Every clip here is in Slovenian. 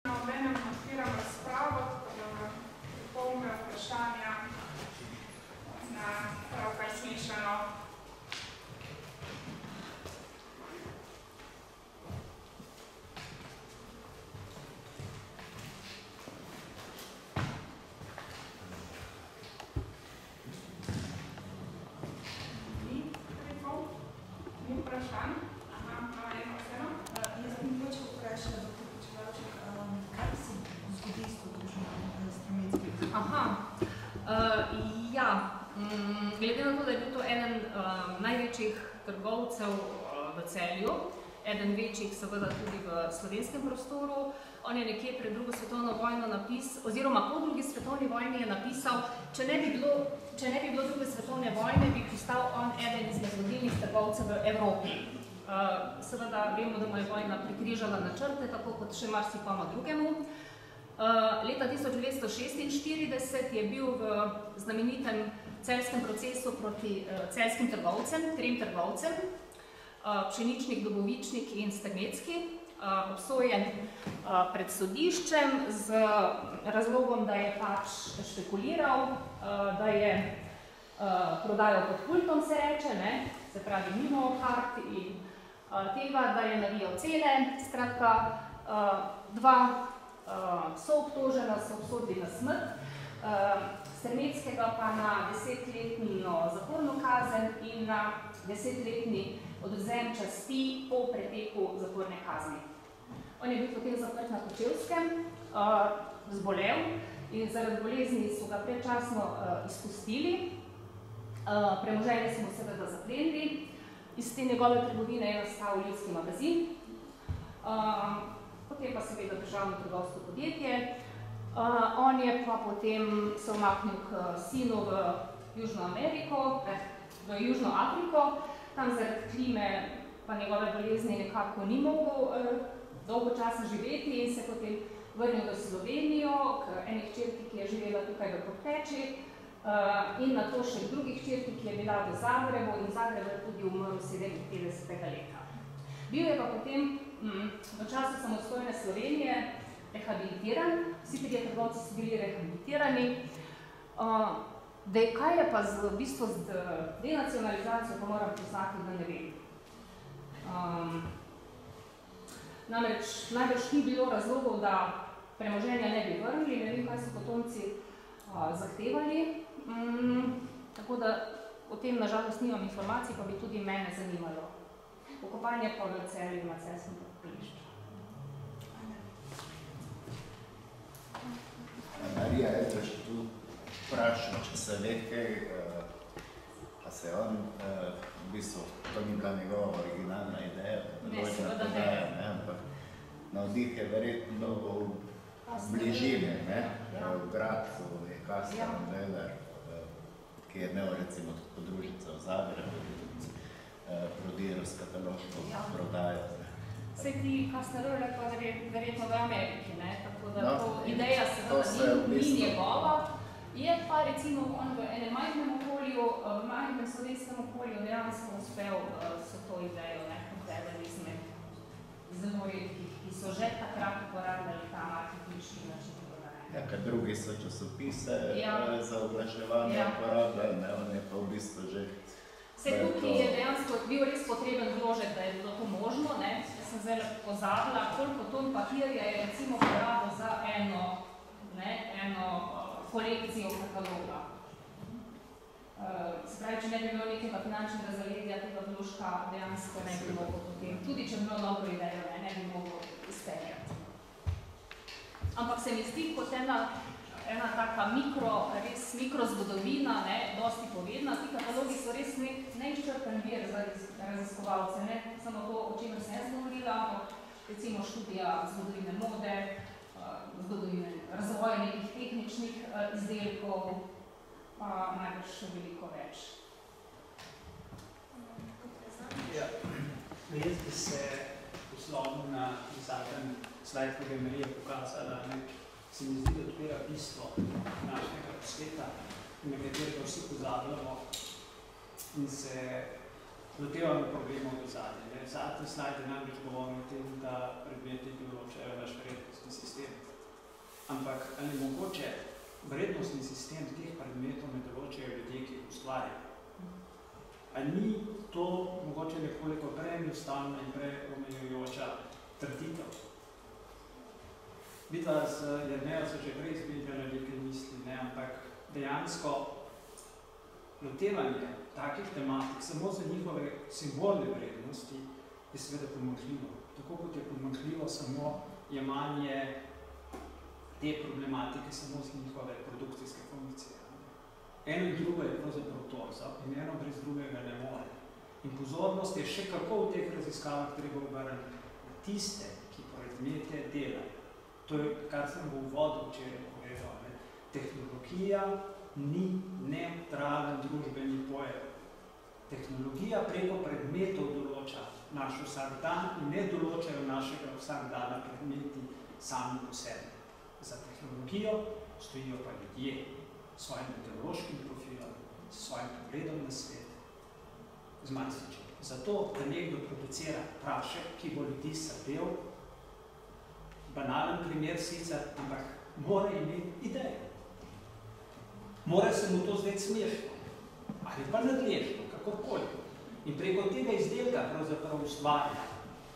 Obenem odpiram razpravo, pripombe, vprašanja na pravkar slišano. Ni vprašanj? Eno vseeno? Jaz bi mogoče vprašala, dr. Počevalček, kaj se zgodi s to družino Stremecki? Glede na to, da je bil to eden največjih trgovcev v Celju, eden večjih seveda tudi v slovenskem prostoru, on je nekje pred drugo svetovno vojno napisal, oziroma po drugi svetovni vojni je napisal, če ne bi bilo druge svetovne vojne, bi postal on eden izmed vodilnih trgovcev v Evropi. Seveda vemo, da mu je vojna prikrižala načrte, tako kot še marsikomu drugemu. Leta 1946 je bil v znamenitem celjskem procesu proti celjskim trgovcem, 3 trgovcem, Pšeničnik, Dobovičnik in Stremecki, obsojen pred sodiščem z razlogom, da je pač špekuliral, da je prodajal pod pultom, se reče, se pravi mimo kart in tega, da je navijal cele. Skratka, 2 soobtožena so obsodili na smrt, Strmeckega pa na 10-letno zaporno kazen in na 10-letni odvzem časti po preteku zaporne kazni. On je bil potem zaprt na Kočevskem, zbolel in zaradi bolezni so ga predčasno izpustili. Premoženje smo seveda zaplenili. Iz te njegove trgovine je nastal Ljudski magazin, potem pa seveda državno trgovsko podjetje. On je pa potem se umaknil k sinu v Južno Ameriko, v Južno Afriko, tam zaradi klime pa njegove bolezni nekako ni mogel dolgo časa živeti in se potem vrnil v Slovenijo k eni hčerki, ki je živela tukaj v Podpeči in na to še k drugi hčerki, ki je bila v Zagrebu in Zagrebu je tudi umrl 57. leta. Bil je pa potem v času samostojne Slovenije rehabilitiran, vsi 3 trgovci so bili rehabilitirani. Kaj je pa v bistvu z denacionalizacijo, pa moram priznati, da ne vem. Namreč najbrž ni bilo razlogov, da premoženja ne bi vrnili, ne vem, kaj so potomci zahtevali. Tako da o tem nažalost nimam informacij, pa bi tudi mene zanimalo. Pokopanje pa v Celju na Celjskem pokopališču. Marija, jaz bi še tu vprašal, če se ve kaj, pa se on, v bistvu, to ni bila njegova originalna ideja, Ne, seveda ne. Ampak navdih je verjetno v bližini, v Gradcu, je Kastan Veler, ki je imel recimo podružnico v Zagrebu, prodiral s kataloško prodajo. Vse ti Kastan-Veler pa verjetno v Ameriki, tako da to ideja seveda ni njegova. Je pa recimo on v enem majhnem okolju, v majhnem slovenskem okolju dejansko uspel so to idejo eden izmed zelo redkih, ki so že takrat uporabljali ta marketinški način prodajanja. Ja, ker drugi so časopise za oglaševanje uporabljali, on je pa v bistvu že... Vse tukaj je dejansko bil res potreben vložek, da je bilo to možno. Jaz sem zdaj pozabila, koliko ton papirja je recimo porabil za eno kolekcijo kataloga. Se pravi, če ne bi bilo nekega finančnega zaledja, tega vložka dejansko ne bi mogel potem. Tudi če bi bilo dobro idejo, ne bi mogel izpeljati. Ampak se mi zdi kot ena taka res mikrozgodovina, dosti povedna. Ti katalogi so res neizčrpen vir za raziskovalce, ne samo to, o čemer sem jaz govorila, ampak recimo študija zgodovine mode, zgodovine razvoja nekih tehničnih izdelkov, pa najbrž še veliko več. Jaz bi se poslovno na zadnjem slajd, ki ga je Marija pokazala, se mi zdi, da odpira bistvo našega sveta, na katerega vsi pozabljamo in se lotevamo problemov v zadnje. Zadnji slajd je namreč govoril o tem, da predmeti določajo naš vrednostni sistem. Ampak ali mogoče vrednostni sistem teh predmetov ne določajo ljudje, ki jih ustvarjajo? Ali ni to mogoče nekoliko preenostavna in preomejujoča trditev? Vidva z Jernejo so že prej izbildjala nekaj misli, ampak dejansko lotevanje takih tematik samo za njihove simbolne vrednosti je seveda pomanjkljivo. Tako kot je pomanjkljivo samo jemanje te problematike samo z njihove produkcijske funkcije. Eno in drugo je pravzaprav torzo in eno brez drugega ne more. In pozornost je še kako v teh raziskavah treba obrniti na tiste, ki predmete delajo. To je, kar sem v uvodu včeraj povedal. Tehnologija ni neutralen družbeni pojav. Tehnologija preko predmetov določa naš vsakdan in ne določajo našega vsakdana predmeti sami po sebi. Za tehnologijo stojijo pa ljudje s svojim ideološkim profilom, s svojim pogledom na svet, z marsičem. Zato, da nekdo producira prašek, ki bo ljudi sadel, banalen primer sicer, ampak mora imeti idejo. Mora se mu to zdeti smešno, ali pa nadležno, kakorkoli. In preko tega izdelka pravzaprav ustvarja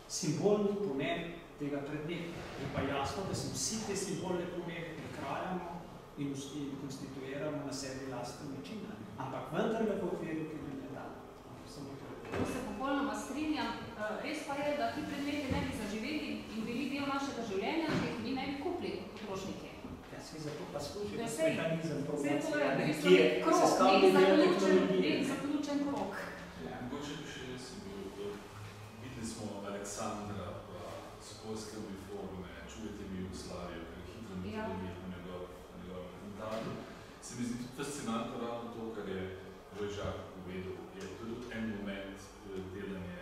simbolni pomen tega predmeta. Je pa jasno, da se vsi te simbolne pomene prikrajamo in konstituiramo na sebi lasten način. Ampak vendar v okviru, ki bi ne dali. To se popolnoma strinjam. Res pa je, da ti predmeti ne bi zaživeli in bili del našega življenja, če jih mi ne bi kupili potrošniki. Svi zato pa služi mehanizem promocije, ki je sestavni del tehnologije. Nek zaključen krok. Mogoče bi še res bil, videli smo Aleksandra v Sokolske uniforme, čujete mi Jugoslavijo, ker je hitro metodologija po njegovem komentarju. Se mi zdi tudi fascinantno ravno to, kar je Žak povedal. Je tudi en moment delanje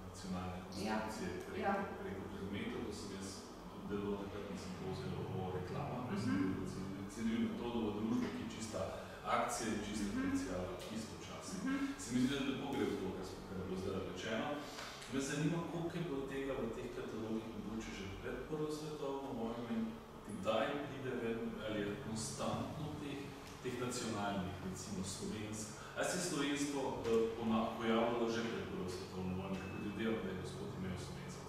nacionalne konstrukcije preko predmetov, to sem jaz delal takrat na simpoziju o reklamah, celju metodo v družbi, ki je čista akcija in čista potencijala istočasno. Se mi zdi, da lepo gre v to, kar je bilo zdaj rečeno. Me zanima, koliko je bilo tega v teh katalogih mogoče že pred prvo svetovno vojno in kdaj pride ven, ali je konstantno teh nacionalnih, recimo slovensk. Ali se je slovenstvo pojavljalo že pred prvo svetovno vojno, kako ljudem, da je gospod imel slovensko?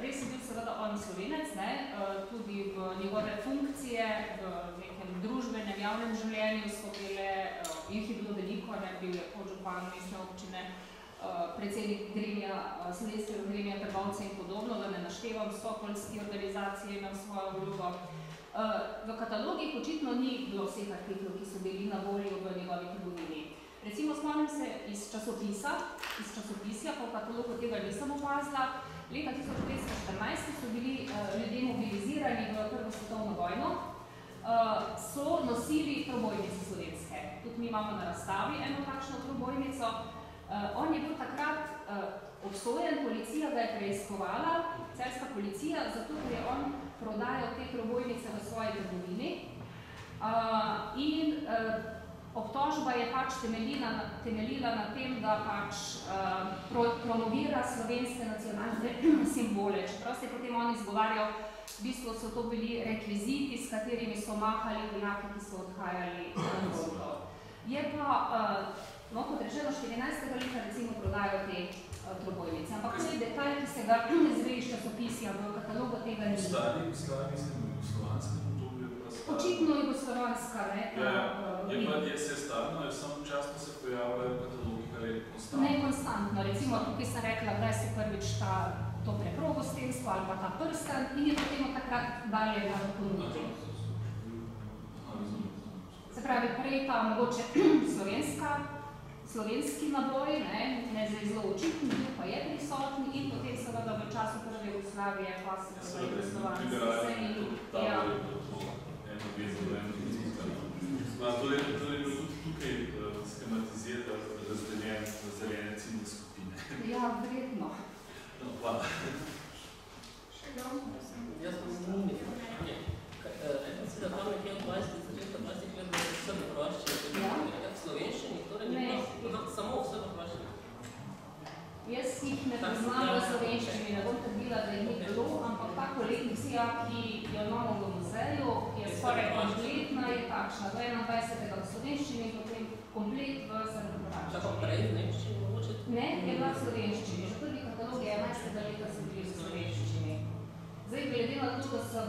Res je bil seveda on Slovenec, tudi v njegove funkcije, v nekem družbenem, javnem življenju so bile, jih je bilo veliko, bil je podžupan mestne občine, predsednik gremija, slovenskega gremija trgovcev in podobno, da ne naštevam, stokolski organizacije imel svojo vlogo. V katalogih očitno ni bilo vseh artiklov, ki so bili na voljo v njegovi trgovini. Recimo spomnim se iz časopisja, pa v katalogu tega nisem opazila. Leta 1914 so bili ljudje mobilizirani v Prvo svetovno vojno, so nosili trobojnice slovenske. Tudi mi imamo na razstavi eno takšno trobojnico. On je bil takrat obsojen, policija ga je preiskovala, celjska policija, zato ker je on prodajal te trobojnice v svoji trgovini. In obtožba je pač temeljila na tem, da pač promovira slovenske nacionalne simbole. Čeprav se je potem on izgovarjal, v bistvu so to bili rekviziti, s katerimi so mahali vojaki, ki so odhajali na fronto. Je pa, kot rečeno, 14. leta recimo prodajo te trobojnice. Ampak to je detalj, ki se ga izve iz časopisja, v katalogu tega ni. Ostali jugoslovanski obdobje pa stari? Očitno jugoslovanska, ne? Je se stalno, ali samo časno se pojavljajo katalogi, kar je konstantno? Ne konstantno. Recimo, tukaj sem rekla, da se prvič to preprogo stenstvo ali pa ta prsten in je potem od takrat dalje na ponudbi. Se pravi, prej ta mogoče slovenski naboj, ne zdaj zelo očitni, bil pa je prisotni in potem seveda v času prve Jugoslavije pa se pravi jugoslovanski sceni. Torej je bilo tudi tukaj schematizirati razdeljene ciljne skupine. Ja, vredno. No, hvala. Še dobro, prosim. Jaz pa sem Muni. Rekla si, da tam nekje v 20 let bo vse v slovenščini, torej samo vse v hrvaščini. skoraj kompletna je takšna, do 21. v slovenščini, potem komplet v Tako srbohrvaščini. prej z nemščini mogoče? Ne, je bila v slovenščini, že prvi katalogi 11. leta so bili v slovenščini. Zdaj, glede na to, da sem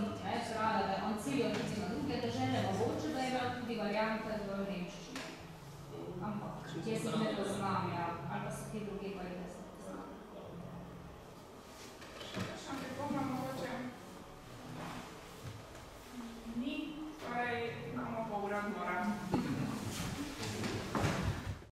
brala, da je on ciljo tudi na druge države, mogoče, da je imel tudi variante v nemščini. Ampak, jaz jih ne poznam, ja, ali pa so ti drugi pa res.